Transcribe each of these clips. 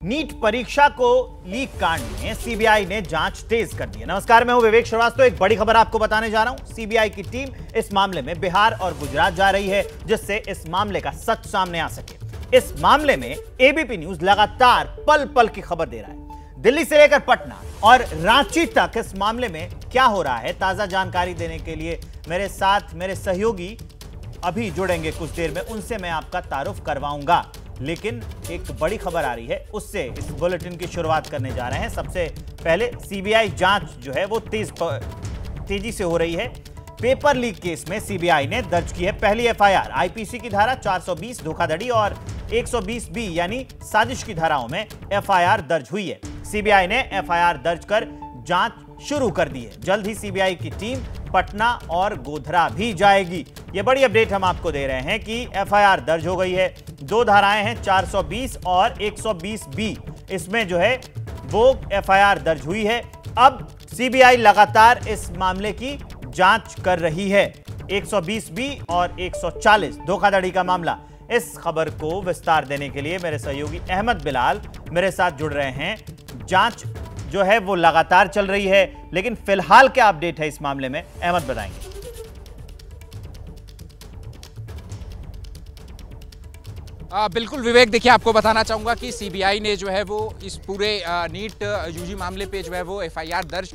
NEET परीक्षा को leak कांड में सीबीआई ने जांच तेज कर दी है। नमस्कार, मैं हूं विवेक श्रीवास्तव। एक बड़ी खबर आपको बताने जा रहा हूं। सीबीआई की टीम इस मामले में बिहार और गुजरात जा रही है, जिससे इस मामले का सच सामने आ सके। इस मामले में एबीपी न्यूज लगातार पल पल की खबर दे रहा है। दिल्ली से लेकर पटना और रांची तक इस मामले में क्या हो रहा है, ताजा जानकारी देने के लिए मेरे साथ मेरे सहयोगी अभी जुड़ेंगे कुछ देर में। उनसे मैं आपका तारुफ करवाऊंगा, लेकिन एक बड़ी खबर आ रही है, उससे इस बुलेटिन की शुरुआत करने जा रहे हैं। सबसे पहले सीबीआई जांच जो है वो तेजी से हो रही है। पेपर लीक केस में सीबीआई ने दर्ज की है पहली एफआईआर। आईपीसी की धारा 420 धोखाधड़ी और 120 बी यानी साजिश की धाराओं में एफआईआर दर्ज हुई है। सीबीआई ने एफआईआर दर्ज कर जांच शुरू कर दी है। जल्द ही सीबीआई की टीम पटना और गोधरा भी जाएगी। यह बड़ी अपडेट हम आपको दे रहे हैं कि एफआईआर दर्ज हो गई है। दो धाराएं हैं, 420 और 120 बी। इसमें जो है वो एफआईआर दर्ज हुई है। अब सीबीआई लगातार इस मामले की जांच कर रही है। 120 बी और 140 धोखाधड़ी का मामला। इस खबर को विस्तार देने के लिए मेरे सहयोगी अहमद बिलाल मेरे साथ जुड़ रहे हैं। जांच जो है वो लगातार चल रही है, लेकिन फिलहाल क्या अपडेट है इस मामले में, अहमद बताएंगे। बिल्कुल विवेक, देखिए आपको बताना चाहूँगा कि सीबीआई ने जो है वो इस पूरे नीट यूजी मामले पे जो है वो एफआईआर दर्ज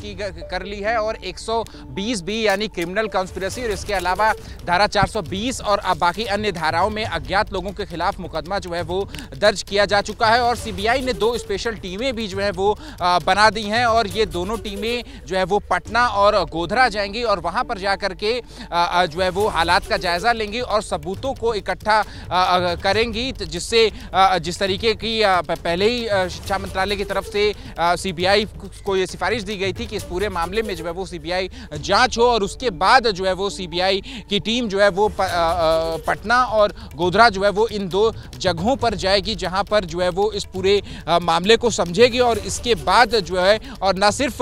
कर ली है और 120 बी यानी क्रिमिनल कॉन्स्पिरेसी और इसके अलावा धारा 420 और बाकी अन्य धाराओं में अज्ञात लोगों के खिलाफ मुकदमा जो है वो दर्ज किया जा चुका है। और सीबीआई ने 2 स्पेशल टीमें भी जो है वो बना दी हैं और ये दोनों टीमें जो है वो पटना और गोधरा जाएंगी और वहाँ पर जा कर के जो है वो हालात का जायजा लेंगी और सबूतों को इकट्ठा करेंगी, जिससे जिस तरीके की पहले ही शिक्षा मंत्रालय की तरफ से सीबीआई को ये सिफारिश दी गई थी कि इस पूरे मामले में जो है वो सीबीआई जांच हो और उसके बाद जो है वो सीबीआई की टीम जो है वो पटना और गोधरा जो है वो इन 2 जगहों पर जाएगी, जहां पर जो है वो इस पूरे मामले को समझेगी और इसके बाद जो है और न सिर्फ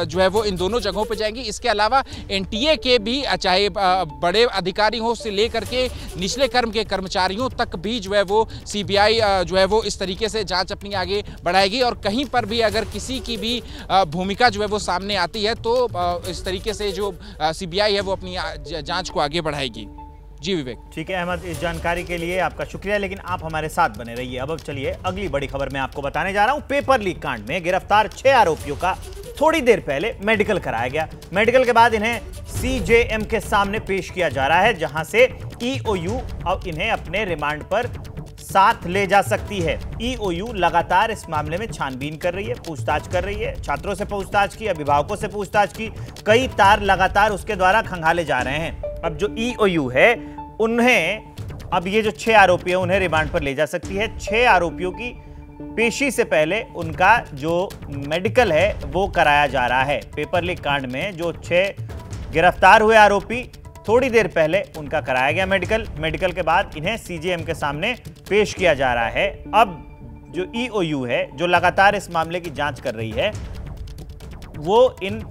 जो है वो इन दोनों जगहों पर जाएंगी, इसके अलावा एनटीए के भी चाहे बड़े अधिकारी हो से लेकर के निचले क्रम के कर्मचारियों तक भी जो है वो सीबीआई जो है वो इस तरीके से जांच अपनी आगे बढ़ाएगी और कहीं पर भी अगर किसी की भी भूमिका जो है वो सामने आती है तो इस तरीके से जो सीबीआई है वो अपनी जांच को आगे बढ़ाएगी। जी विवेक। ठीक है अहमद, इस जानकारी के लिए आपका शुक्रिया, लेकिन आप हमारे साथ बने रहिए। अब चलिए अगली बड़ी खबर मैं आपको बताने जा रहा हूं। पेपर लीक कांड में गिरफ्तार 6 आरोपियों का थोड़ी देर पहले मेडिकल कराया गया। मेडिकल के बाद इन्हें सीजेएम के सामने पेश किया जा रहा है, जहां से ईओयू अब इन्हें अपने रिमांड पर साथ ले जा सकती है। ईओयू लगातार इस मामले में छानबीन कर रही है, पूछताछ कर रही है। छात्रों से पूछताछ की, अभिभावकों से पूछताछ की, कई तार लगातार उसके द्वारा खंगाले जा रहे हैं। अब जो ईओयू है उन्हें अब ये जो 6 आरोपी हैं उन्हें रिमांड पर ले जा सकती है। 6 आरोपियों की पेशी से पहले उनका जो मेडिकल है वो कराया जा रहा है। पेपर लीक कांड में जो 6 गिरफ्तार हुए आरोपी, थोड़ी देर पहले उनका कराया गया मेडिकल के बाद इन्हें सीजेएम के सामने पेश किया जा रहा है। अब जो ईओयू है जो लगातार इस मामले की जांच कर रही है, वो इन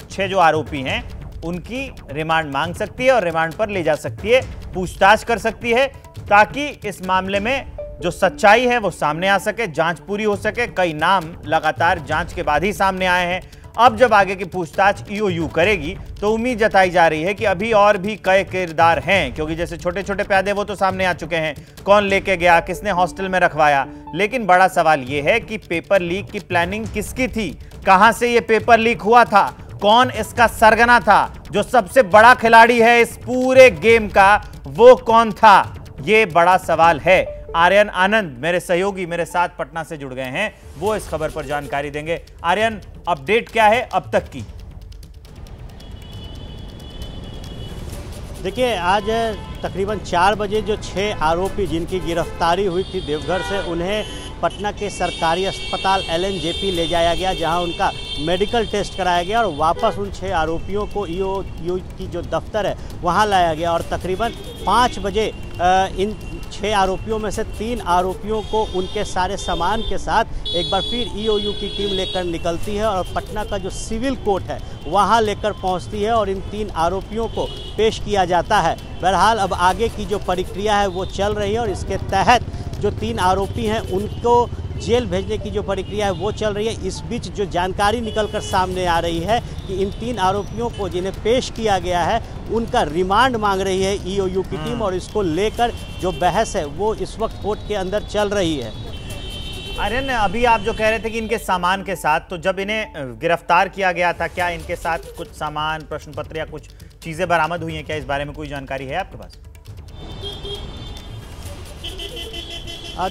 6 जो आरोपी हैं उनकी रिमांड मांग सकती है और रिमांड पर ले जा सकती है, पूछताछ कर सकती है, ताकि इस मामले में जो सच्चाई है वो सामने आ सके, जांच पूरी हो सके। कई नाम लगातार जांच के बाद ही सामने आए हैं। अब जब आगे की पूछताछ ईओयू करेगी तो उम्मीद जताई जा रही है कि अभी और भी कई किरदार हैं, क्योंकि जैसे छोटे छोटे प्यादे वो तो सामने आ चुके हैं, कौन लेके गया, किसने हॉस्टल में रखवाया। लेकिन बड़ा सवाल ये है कि पेपर लीक की प्लानिंग किसकी थी, कहां से ये पेपर लीक हुआ था, कौन इसका सरगना था, जो सबसे बड़ा खिलाड़ी है इस पूरे गेम का वो कौन था, ये बड़ा सवाल है। आर्यन आनंद मेरे सहयोगी मेरे साथ पटना से जुड़ गए हैं, वो इस खबर पर जानकारी देंगे। आर्यन, अपडेट क्या है अब तक की? देखिए, आज तकरीबन 4 बजे जो 6 आरोपी जिनकी गिरफ्तारी हुई थी देवघर से, उन्हें पटना के सरकारी अस्पताल एलएनजेपी ले जाया गया, जहां उनका मेडिकल टेस्ट कराया गया और वापस उन 6 आरोपियों को ईओयू की जो दफ्तर है वहां लाया गया। और तकरीबन 5 बजे इन 6 आरोपियों में से 3 आरोपियों को उनके सारे सामान के साथ एक बार फिर ईओयू की टीम लेकर निकलती है और पटना का जो सिविल कोर्ट है वहां लेकर पहुंचती है और इन 3 आरोपियों को पेश किया जाता है। बहरहाल अब आगे की जो प्रक्रिया है वो चल रही है और इसके तहत जो 3 आरोपी हैं उनको जेल भेजने की जो प्रक्रिया है वो चल रही है। इस बीच जो जानकारी निकलकर सामने आ रही है कि इन 3 आरोपियों को जिन्हें पेश किया गया है उनका रिमांड मांग रही है ईओयू की टीम, और इसको लेकर जो बहस है वो इस वक्त कोर्ट के अंदर चल रही है। आर्यन, अभी आप जो कह रहे थे कि इनके सामान के साथ, तो जब इन्हें गिरफ्तार किया गया था क्या इनके साथ कुछ सामान, प्रश्न पत्र या कुछ चीजें बरामद हुई हैं? क्या इस बारे में कोई जानकारी है आपके पास?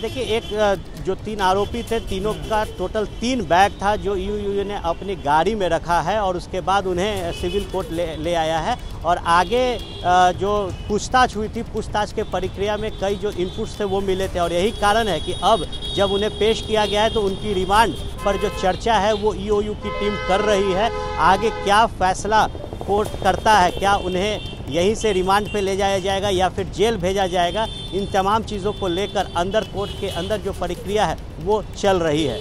देखिए, एक जो 3 आरोपी थे, तीनों का टोटल 3 बैग था जो ईओयू ने अपनी गाड़ी में रखा है, और उसके बाद उन्हें सिविल कोर्ट ले आया है। और आगे जो पूछताछ हुई थी, पूछताछ के प्रक्रिया में कई जो इनपुट्स थे वो मिले थे, और यही कारण है कि अब जब उन्हें पेश किया गया है तो उनकी रिमांड पर जो चर्चा है वो ईओयू की टीम कर रही है। आगे क्या फैसला कोर्ट करता है, क्या उन्हें यहीं से रिमांड पे ले जाया जाएगा या फिर जेल भेजा जाएगा, इन तमाम चीज़ों को लेकर अंदर कोर्ट के अंदर जो प्रक्रिया है वो चल रही है।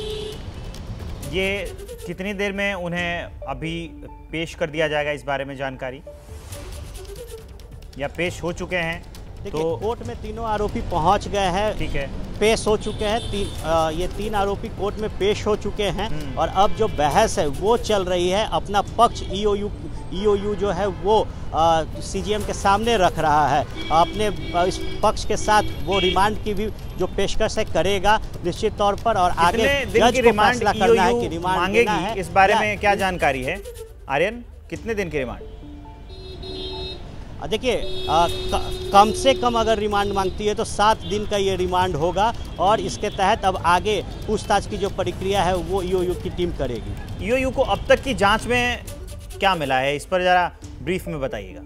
ये कितनी देर में उन्हें अभी पेश कर दिया जाएगा, इस बारे में जानकारी, या पेश हो चुके हैं? देखिए, कोर्ट में तीनों आरोपी पहुंच गए हैं, ठीक है, पेश हो चुके हैं। ये 3 आरोपी कोर्ट में पेश हो चुके हैं, और अब जो बहस है वो चल रही है। अपना पक्ष ईओयू जो है वो सीजीएम के सामने रख रहा है। अपने इस पक्ष के साथ वो रिमांड की भी जो पेशकश है करेगा निश्चित तौर पर, और आगे जज को फैसला करना है कि रिमांड मांगेगी। इस बारे में क्या जानकारी है आर्यन, कितने दिन की रिमांड? देखिए, कम से कम अगर रिमांड मांगती है तो 7 दिन का ये रिमांड होगा, और इसके तहत अब आगे पूछताछ की जो प्रक्रिया है वो ईओयू की टीम करेगी। ईओयू को अब तक की जांच में क्या मिला है, इस पर जरा ब्रीफ में बताइएगा।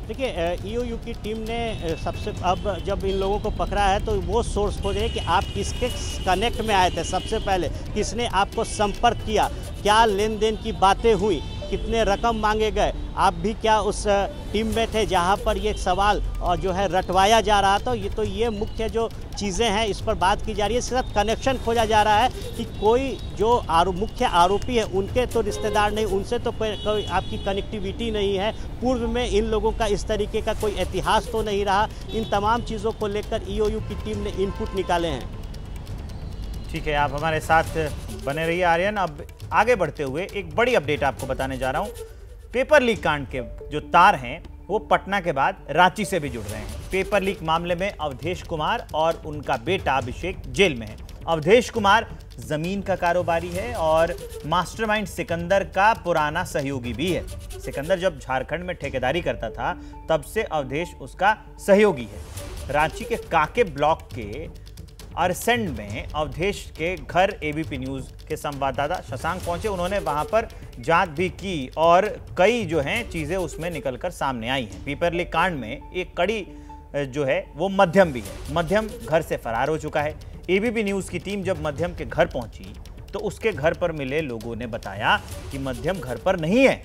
देखिए, ईओयू की टीम ने सबसे अब जब इन लोगों को पकड़ा है तो वो सोर्स खोजे कि आप किसके कनेक्ट में आए थे, सबसे पहले किसने आपको संपर्क किया, क्या लेन देन की बातें हुई, कितने रकम मांगे गए, आप भी क्या उस टीम में थे जहां पर ये सवाल और जो है रटवाया जा रहा था। ये मुख्य जो चीज़ें हैं इस पर बात की जा रही है। इसके साथ कनेक्शन खोजा जा रहा है कि कोई जो मुख्य आरोपी है उनके तो रिश्तेदार नहीं, उनसे तो कोई आपकी कनेक्टिविटी नहीं है, पूर्व में इन लोगों का इस तरीके का कोई इतिहास तो नहीं रहा। इन तमाम चीज़ों को लेकर ईओयू की टीम ने इनपुट निकाले हैं। ठीक है, आप हमारे साथ बने रहिए आर्यन। अब आगे बढ़ते हुए एक बड़ी अपडेट आपको बताने जा रहा हूं। पेपर लीक कांड के जो तार हैं वो पटना के बाद रांची से भी जुड़ रहे हैं। पेपर लीक मामले में अवधेश कुमार और उनका बेटा अभिषेक जेल में है। अवधेश कुमार जमीन का कारोबारी है और मास्टरमाइंड सिकंदर का पुराना सहयोगी भी है। सिकंदर जब झारखंड में ठेकेदारी करता था तब से अवधेश उसका सहयोगी है। रांची के काके ब्लॉक के अरसेंड में अवधेश के घर एबीपी न्यूज के संवाददाता शशांक पहुंचे। उन्होंने वहां पर जांच भी की और कई जो हैं चीजें उसमें निकलकर सामने आई हैं। पेपर लीक कांड में एक कड़ी जो है वो मध्यम भी है। मध्यम घर से फरार हो चुका है। एबीपी न्यूज की टीम जब मध्यम के घर पहुंची तो उसके घर पर मिले लोगों ने बताया कि मध्यम घर पर नहीं है।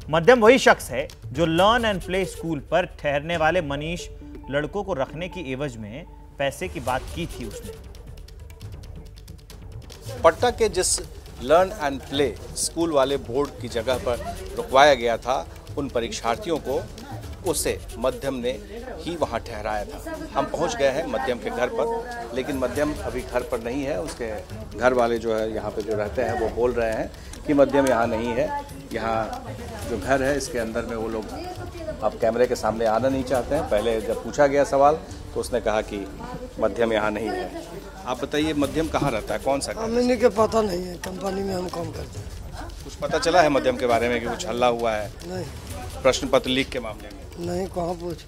मध्यम वही शख्स है जो लर्न एंड प्ले स्कूल पर ठहरने वाले मनीष लड़कों को रखने की एवज में पैसे की बात की थी उसने। पटना के जिस लर्न एंड प्ले स्कूल वाले बोर्ड की जगह पर रुकवाया गया था उन परीक्षार्थियों को उसे मध्यम ने ही वहां ठहराया था। हम पहुंच गए हैं मध्यम के घर पर, लेकिन मध्यम अभी घर पर नहीं है। उसके घर वाले जो है यहाँ पे जो रहते हैं वो बोल रहे हैं कि मध्यम यहाँ नहीं है। यहाँ जो घर है इसके अंदर में वो लोग अब कैमरे के सामने आना नहीं चाहते हैं। पहले जब पूछा गया सवाल तो उसने कहा कि मध्यम यहाँ नहीं है। आप बताइए मध्यम कहाँ रहता है, कौन सा? हमें के पता नहीं है, कंपनी में हम काम करते हैं। कुछ पता चला है मध्यम के बारे में कि कुछ हल्ला हुआ है? नहीं। प्रश्न पत्र लीक के मामले में? नहीं, कहाँ पूछ।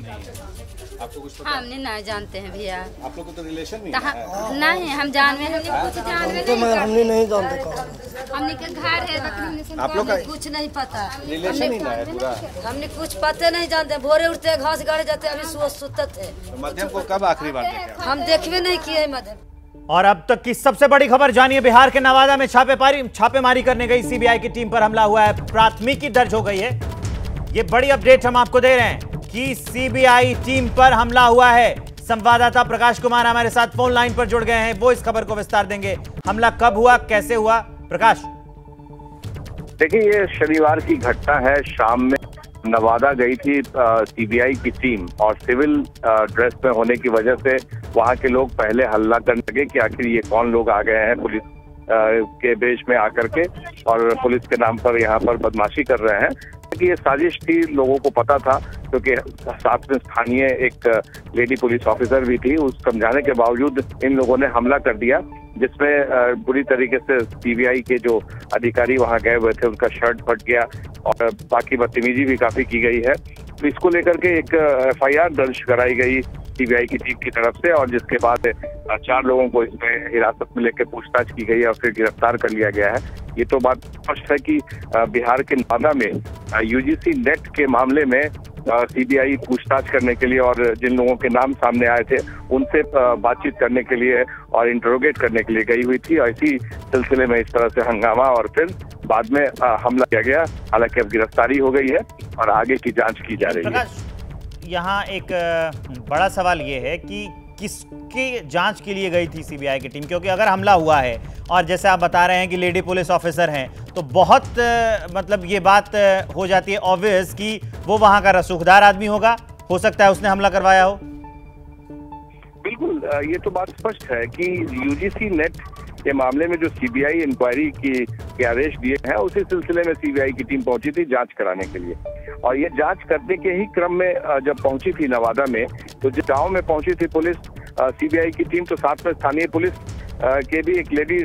आपको कुछ पता? हमने नहीं जानते हैं भैया। आप लोग को तो रिलेशन नहीं है? नहीं, हम जानवे हमने कुछ जानवे तो हमने नहीं जानते कहाँ। हमने के घर है, आप लोग का कुछ नहीं पता। रिलेशन ही ना है पूरा? हमने कुछ पता नहीं जानते। भोरे उठते घास गाड़े जाते, अभी सुते थे। तो मध्यम को कब आखिरी बार देखे? हम देखवे नहीं किए मध्यम। और अब तक की सबसे बड़ी खबर जानिए। बिहार के नवादा में छापेमारी करने गई सीबीआई की टीम पर हमला हुआ है। प्राथमिकी दर्ज हो गई है। ये बड़ी अपडेट हम आपको दे रहे हैं कि सीबीआई टीम पर हमला हुआ है। संवाददाता प्रकाश कुमार हमारे साथ फोन लाइन पर जुड़ गए हैं। वो इस खबर को विस्तार देंगे। हमला कब हुआ, कैसे हुआ? प्रकाश। देखिए, ये शनिवार की घटना है। शाम में नवादा गई थी सीबीआई की टीम, और सिविल ड्रेस में होने की वजह से वहां के लोग पहले हल्ला करने लगे कि आखिर ये कौन लोग आ गए हैं पुलिस के वेश में आकर के और पुलिस के नाम पर यहाँ पर बदमाशी कर रहे हैं। कि ये साजिश थी, लोगों को पता था, क्योंकि साथ में स्थानीय एक लेडी पुलिस ऑफिसर भी थी। उस समझाने के बावजूद इन लोगों ने हमला कर दिया, जिसमें बुरी तरीके से सीबीआई के जो अधिकारी वहां गए हुए थे उनका शर्ट फट गया और बाकी बदतमीजी भी काफी की गई है। तो इसको लेकर के एक एफआईआर दर्ज कराई गई सीबीआई की टीम की तरफ से, और जिसके बाद 4 लोगों को इसमें हिरासत में लेकर पूछताछ की गई और फिर गिरफ्तार कर लिया गया है। ये तो बात स्पष्ट है कि बिहार के नवादा में यूजीसी नेट के मामले में सीबीआई पूछताछ करने के लिए और जिन लोगों के नाम सामने आए थे उनसे बातचीत करने के लिए और इंटरोगेट करने के लिए गई हुई थी। और इसी सिलसिले में इस तरह से हंगामा और फिर बाद में हमला किया गया। हालांकि अब गिरफ्तारी हो गई है और आगे की जांच की जा रही है। यहाँ एक बड़ा सवाल ये है कि किसकी जांच के लिए गई थी सीबीआई की टीम, क्योंकि अगर हमला हुआ है और जैसे आप बता रहे हैं कि लेडी पुलिस ऑफिसर हैं, तो बहुत मतलब ये बात हो जाती है ऑब्वियस कि वो वहां का रसूखदार आदमी होगा, हो सकता है उसने हमला करवाया हो। बिल्कुल, ये तो बात स्पष्ट है कि यूजीसी नेट के मामले में जो सीबीआई इंक्वायरी के आदेश दिए हैं, उसी सिलसिले में सीबीआई की टीम पहुंची थी जांच कराने के लिए। और ये जांच करने के ही क्रम में जब पहुंची थी नवादा में, तो जिस गांव में पहुंची थी पुलिस सीबीआई की टीम, तो साथ में स्थानीय पुलिस के भी एक लेडी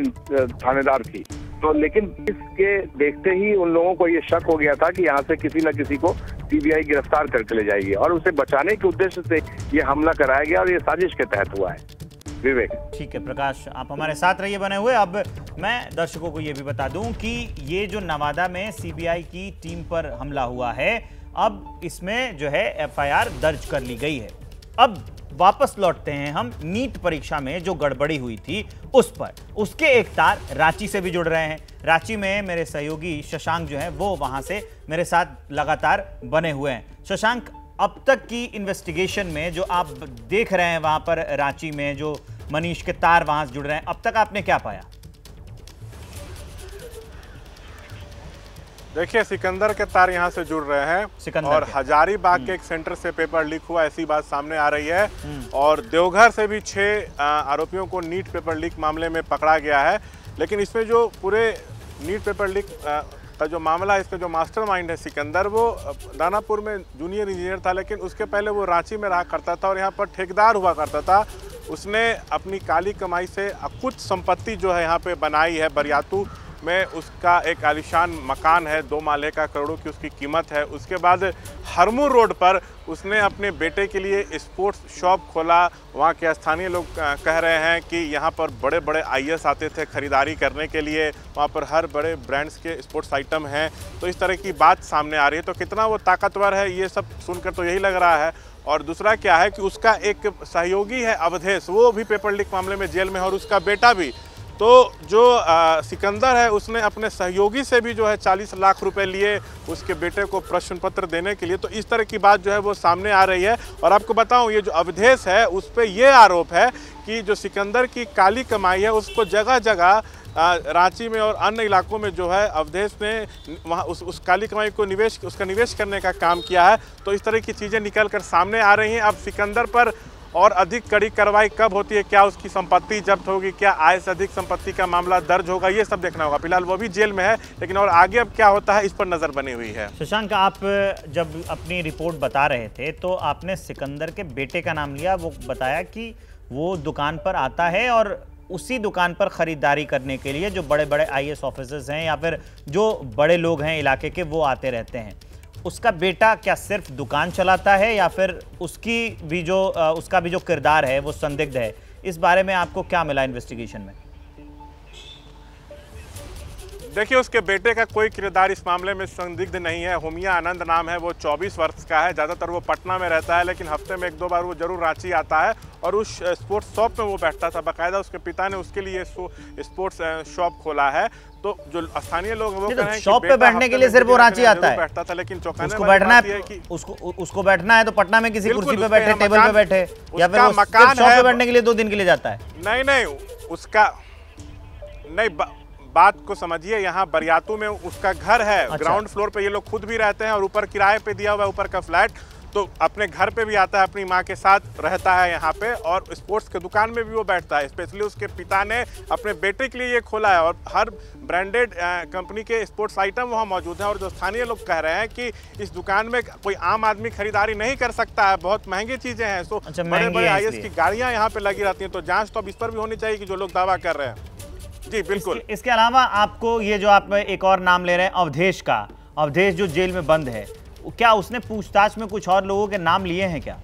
थानेदार थी। तो लेकिन इसके देखते ही उन लोगों को ये शक हो गया था कि यहाँ से किसी न किसी को सीबीआई गिरफ्तार करके ले जाएगी, और उसे बचाने के उद्देश्य से ये हमला कराया गया और ये साजिश के तहत हुआ है। विवेक। ठीक है प्रकाश, आप हमारे साथ रहिए बने हुए। अब मैं दर्शकों को ये भी बता दूं कि ये जो नवादा में सीबीआई की टीम पर हमला हुआ है, अब इसमें जो है एफआईआर दर्ज कर ली गई है। अब वापस लौटते हैं हम नीट परीक्षा में जो गड़बड़ी हुई थी उस पर। उसके एक तार रांची से भी जुड़ रहे हैं। रांची में मेरे सहयोगी शशांक जो है वो वहां से मेरे साथ लगातार बने हुए हैं। शशांक, अब तक की इन्वेस्टिगेशन में जो आप देख रहे हैं वहां पर रांची में जो मनीष के तार वहां से जुड़ रहे हैं, अब तक आपने क्या पाया? देखिए, सिकंदर के तार यहाँ से जुड़ रहे हैं और हजारीबाग के एक सेंटर से पेपर लीक हुआ, ऐसी बात सामने आ रही है। और देवघर से भी 6 आरोपियों को नीट पेपर लीक मामले में पकड़ा गया है। लेकिन इसमें जो पूरे नीट पेपर लीक का जो मामला है, इसका जो मास्टरमाइंड है सिकंदर, वो दानापुर में जूनियर इंजीनियर था, लेकिन उसके पहले वो रांची में रहा करता था और यहाँ पर ठेकेदार हुआ करता था। उसने अपनी काली कमाई से कुछ संपत्ति जो है यहाँ पे बनाई है। बरियातू में उसका एक आलीशान मकान है, 2 माले का, करोड़ों की उसकी कीमत है। उसके बाद हरमू रोड पर उसने अपने बेटे के लिए स्पोर्ट्स शॉप खोला। वहाँ के स्थानीय लोग कह रहे हैं कि यहाँ पर बड़े बड़े आईएएस आते थे खरीदारी करने के लिए, वहाँ पर हर बड़े ब्रांड्स के स्पोर्ट्स आइटम हैं। तो इस तरह की बात सामने आ रही है। तो कितना वो ताकतवर है, ये सब सुनकर तो यही लग रहा है। और दूसरा क्या है कि उसका एक सहयोगी है अवधेश, वो भी पेपर लीक मामले में जेल में है और उसका बेटा भी। तो जो सिकंदर है, उसने अपने सहयोगी से भी जो है 40 लाख रुपए लिए उसके बेटे को प्रश्न पत्र देने के लिए। तो इस तरह की बात जो है वो सामने आ रही है। और आपको बताऊं, ये जो अवधेश है उस पर ये आरोप है कि जो सिकंदर की काली कमाई है उसको जगह जगह रांची में और अन्य इलाकों में जो है अवधेश ने वहाँ उस काली कमाई को निवेश करने का काम किया है। तो इस तरह की चीज़ें निकल कर सामने आ रही हैं। अब सिकंदर पर और अधिक कड़ी कार्रवाई कब होती है, क्या उसकी संपत्ति जब्त होगी, क्या आय से अधिक संपत्ति का मामला दर्ज होगा, ये सब देखना होगा। फिलहाल वो भी जेल में है, लेकिन और आगे अब क्या होता है इस पर नजर बनी हुई है। शशांक, आप जब अपनी रिपोर्ट बता रहे थे तो आपने सिकंदर के बेटे का नाम लिया। वो बताया कि वो दुकान पर आता है और उसी दुकान पर खरीदारी करने के लिए जो बड़े बड़े आईएएस ऑफिसर्स हैं या फिर जो बड़े लोग हैं इलाके के, वो आते रहते हैं। उसका बेटा क्या सिर्फ दुकान चलाता है या फिर उसका भी जो किरदार है वो संदिग्ध है? इस बारे में आपको क्या मिला इन्वेस्टिगेशन में? देखिए, उसके बेटे का कोई किरदार इस मामले में संदिग्ध नहीं है। होमिया आनंद नाम है, वो 24 वर्ष का है। ज़्यादातर वो पटना में रहता है, लेकिन हफ्ते में 1-2 बार वो जरूर रांची आता है और उस स्पोर्ट्स शॉप में वो बैठता था। बाकायदा उसके पिता ने उसके लिए स्पोर्ट्स शॉप खोला है। तो जो स्थानीय लोग वो कह रहे हैं शॉप पे बैठने के लिए सिर्फ वो रांची आता है, बैठता था, लेकिन उसको बैठना है कि उसको बैठना है तो पटना में किसी कुर्सी पे बैठे, टेबल पे बैठे, या फिर मकान शॉप पे बैठने के लिए 2 दिन के लिए जाता है? नहीं, उसका नहीं, बात को समझिए, यहाँ बरियातू में उसका घर है। अच्छा। ग्राउंड फ्लोर पे ये लोग खुद भी रहते हैं और ऊपर किराए पे दिया हुआ है ऊपर का फ्लैट, तो अपने घर पे भी आता है, अपनी माँ के साथ रहता है यहाँ पे, और स्पोर्ट्स के दुकान में भी वो बैठता है। स्पेशली उसके पिता ने अपने बेटे के लिए ये खोला है और हर ब्रांडेड कंपनी के स्पोर्ट्स आइटम वहाँ मौजूद हैं। और जो स्थानीय लोग कह रहे हैं कि इस दुकान में कोई आम आदमी खरीदारी नहीं कर सकता है, बहुत महंगी चीज़ें हैं। तो बड़े बड़े IAS की गाड़ियाँ यहाँ पे लगी रहती हैं, तो जाँच तो अब इस पर भी होनी चाहिए कि जो लोग दावा कर रहे हैं। जी बिल्कुल। इसके अलावा आपको ये जो आप एक और नाम ले रहे हैं अवधेश का, अवधेश जो जेल में बंद है, क्या उसने पूछताछ में कुछ और लोगों के नाम लिए हैं क्या?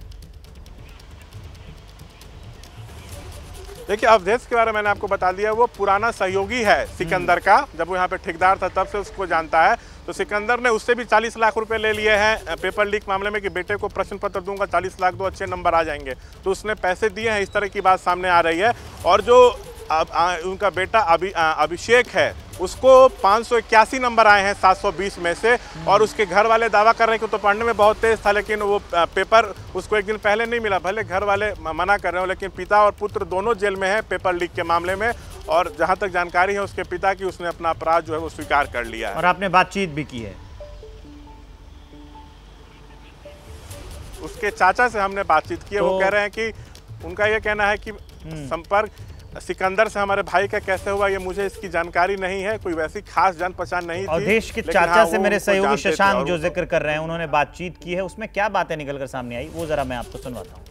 देखिए, अवधेश के बारे में मैंने आपको बता दिया, वो पुराना सहयोगी है सिकंदर का। जब वो यहाँ पे ठेकेदार था तब से उसको जानता है। तो सिकंदर ने उससे भी 40 लाख रुपए ले लिए हैं पेपर लीक मामले में कि बेटे को प्रश्न पत्र दूंगा, 40 लाख दो, अच्छे नंबर आ जाएंगे। तो उसने पैसे दिए हैं, इस तरह की बात सामने आ रही है। और जो उनका बेटा अभिषेक है, उसको 581 नंबर आए हैं 720 में से, और उसके घर वाले दावा कर रहे हैं कि तो पढ़ने में बहुत तेज था, लेकिन वो पेपर उसको एक दिन पहले नहीं मिला। भले घर वाले मना कर रहे हो, लेकिन पिता और पुत्र दोनों जेल में हैं पेपर लीक के मामले में। और जहां तक जानकारी है उसके पिता की, उसने अपना अपराध जो है वो स्वीकार कर लिया है। और आपने बातचीत भी की है उसके चाचा से, हमने बातचीत की है। वो कह रहे हैं कि उनका ये कहना है कि संपर्क सिकंदर से हमारे भाई का कैसे हुआ, ये मुझे इसकी जानकारी नहीं है, कोई वैसी खास जान पहचान नहीं थी। अवधेश के चाचा से मेरे सहयोगी शशांक जो जिक्र कर रहे हैं, उन्होंने बातचीत की है, उसमें क्या बातें निकलकर सामने आई वो जरा मैं आपको सुनवाता हूँ।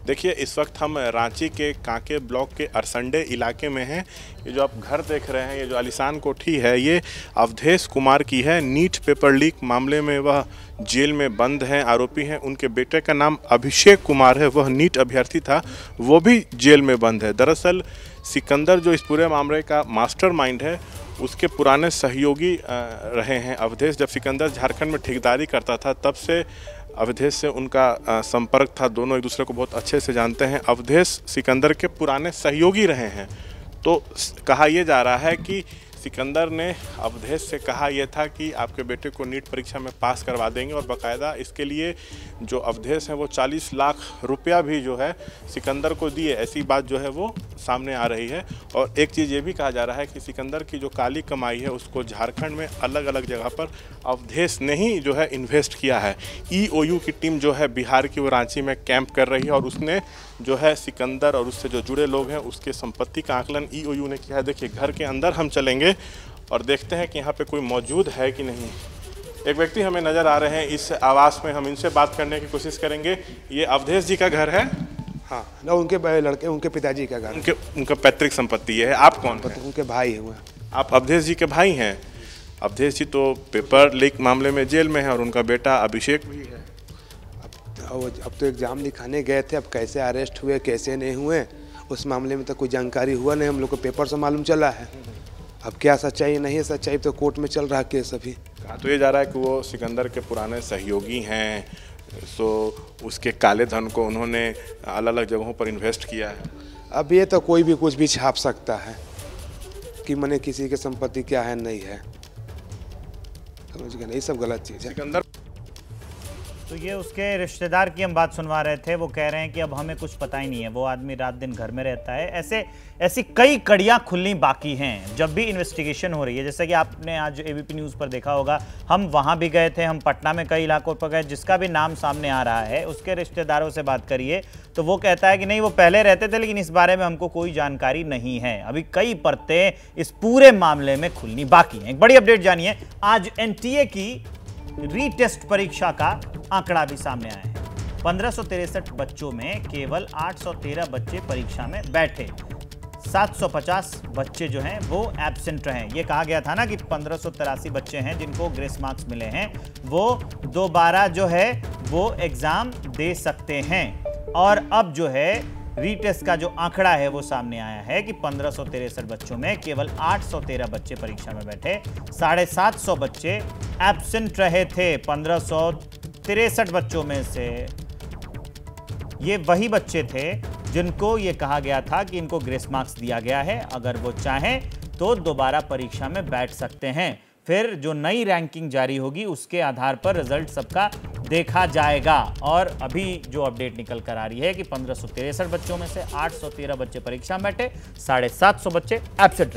देखिए, इस वक्त हम रांची के कांके ब्लॉक के अरसंडे इलाके में हैं। ये जो आप घर देख रहे हैं, ये जो आलीशान कोठी है, ये अवधेश कुमार की है। नीट पेपर लीक मामले में वह जेल में बंद हैं, आरोपी हैं। उनके बेटे का नाम अभिषेक कुमार है, वह नीट अभ्यर्थी था, वो भी जेल में बंद है। दरअसल सिकंदर जो इस पूरे मामले का मास्टरमाइंड है, उसके पुराने सहयोगी रहे हैं अवधेश। जब सिकंदर झारखंड में ठेकेदारी करता था तब से अवधेश से उनका संपर्क था, दोनों एक दूसरे को बहुत अच्छे से जानते हैं। अवधेश सिकंदर के पुराने सहयोगी रहे हैं। तो कहा यह जा रहा है कि सिकंदर ने अवधेश से कहा यह था कि आपके बेटे को नीट परीक्षा में पास करवा देंगे, और बाकायदा इसके लिए जो अवधेश हैं वो 40 लाख रुपया भी जो है सिकंदर को दिए, ऐसी बात जो है वो सामने आ रही है। और एक चीज़ ये भी कहा जा रहा है कि सिकंदर की जो काली कमाई है उसको झारखंड में अलग अलग जगह पर अवधेश ने ही जो है इन्वेस्ट किया है। EOU की टीम जो है बिहार की, वो रांची में कैंप कर रही है, और उसने जो है सिकंदर और उससे जो जुड़े लोग हैं उसके संपत्ति का आकलन EOU ने किया है। देखिए, घर के अंदर हम चलेंगे और देखते हैं कि यहाँ पे कोई मौजूद है कि नहीं। एक व्यक्ति हमें नज़र आ रहे हैं इस आवास में, हम इनसे बात करने की कोशिश करेंगे। ये अवधेश जी का घर है? हाँ ना, उनके लड़के, उनके पिताजी का घर, उनका पैतृक संपत्ति है। आप कौन हैं? उनके भाई हैं। आप अवधेश जी के भाई हैं? अवधेश जी तो पेपर लीक मामले में जेल में है, और उनका बेटा अभिषेक भी है। अब तो एग्जाम लिखाने गए थे, अब कैसे अरेस्ट हुए कैसे नहीं हुए उस मामले में तो कोई जानकारी हुआ नहीं, हम लोग को पेपर से मालूम चला है। अब क्या सच्चाई नहीं है, सच्चाई तो कोर्ट में चल रहा है केस अभी। कहा तो ये जा रहा है कि वो सिकंदर के पुराने सहयोगी हैं, सो उसके काले धन को उन्होंने अलग अलग जगहों पर इन्वेस्ट किया है। अब ये तो कोई भी कुछ भी छाप सकता है कि मैंने किसी की संपत्ति क्या है नहीं है, समझ गए? नहीं, सब गलत चीज़ है। सिकंदर तो ये उसके रिश्तेदार की हम बात सुनवा रहे थे। वो कह रहे हैं कि अब हमें कुछ पता ही नहीं है, वो आदमी रात दिन घर में रहता है। ऐसी कई कड़ियां खुलनी बाकी हैं जब भी इन्वेस्टिगेशन हो रही है। जैसे कि आपने आज ABP न्यूज़ पर देखा होगा, हम वहां भी गए थे, हम पटना में कई इलाकों पर गए, जिसका भी नाम सामने आ रहा है उसके रिश्तेदारों से बात करिए तो वो कहता है कि नहीं, वो पहले रहते थे लेकिन इस बारे में हमको कोई जानकारी नहीं है। अभी कई परतें इस पूरे मामले में खुलनी बाकी हैं। एक बड़ी अपडेट जानिए, आज NTA की रीटेस्ट परीक्षा का आंकड़ा भी सामने आया है। 1563 बच्चों में केवल 813 बच्चे परीक्षा में बैठे, 750 बच्चे जो हैं वो एब्सेंट रहे। ये कहा गया था ना कि 1583 बच्चे हैं जिनको ग्रेस मार्क्स मिले हैं, वो दोबारा जो है वो एग्जाम दे सकते हैं। और अब जो है रीटेस्ट का जो आंकड़ा है वो सामने आया है कि 1563 बच्चों में केवल 813 बच्चे परीक्षा में बैठे, 750 बच्चे एब्सेंट रहे थे। 1563 बच्चों में से ये वही बच्चे थे जिनको ये कहा गया था कि इनको ग्रेस मार्क्स दिया गया है, अगर वो चाहें तो दोबारा परीक्षा में बैठ सकते हैं। फिर जो नई रैंकिंग जारी होगी उसके आधार पर रिजल्ट सबका देखा जाएगा। और अभी जो अपडेट निकल कर आ रही है कि 1563 बच्चों में से 813 बच्चे परीक्षा में बैठे, 750 बच्चे एब्सेंट रहे।